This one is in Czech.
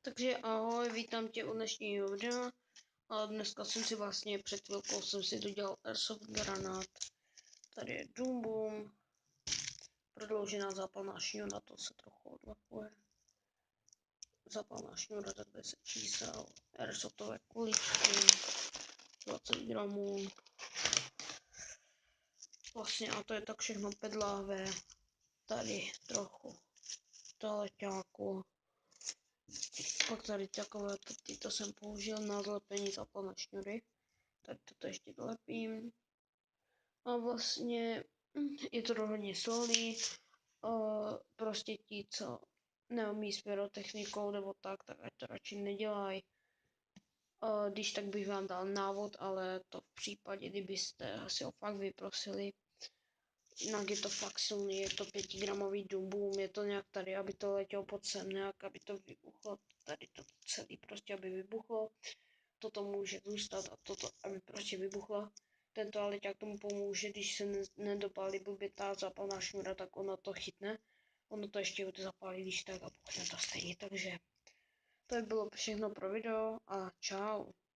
Takže ahoj, vítám tě u dnešního videa. A dneska jsem si vlastně před chvilkou jsem si dodělal airsoft granát. Tady je Doom Boom. Prodloužená zápalná šňůra, to se trochu odlapuje. Zápalná šňůra, takhle se čísel. Airsoftové kuličky. 20 gramů. Vlastně a to je tak všechno pedlávé. Tady trochu teleťáku. Pak tady takové, to jsem použil na zlepení zápalné šňůry. Tak toto ještě dolepím. A vlastně je to hodně solný. Prostě ti, co neumí s pyrotechnikou nebo tak ať to radši nedělají. Když tak bych vám dal návod, ale to v případě, kdybyste si ho fakt vyprosili. Jinak je to fakt silný, je to 5 gramový Doom Boom, je to nějak tady, aby to letělo pod sem, nějak, aby to vybuchlo, tady to celý prostě, aby vybuchlo. Toto může zůstat a toto, aby prostě vybuchlo. Tento aleťák tomu pomůže, když se nedopálí blbě ta zápalná šňůra, tak ono to chytne. Ono to ještě zapálí, když tak a buchne to stejně, takže to by bylo všechno pro video a čau.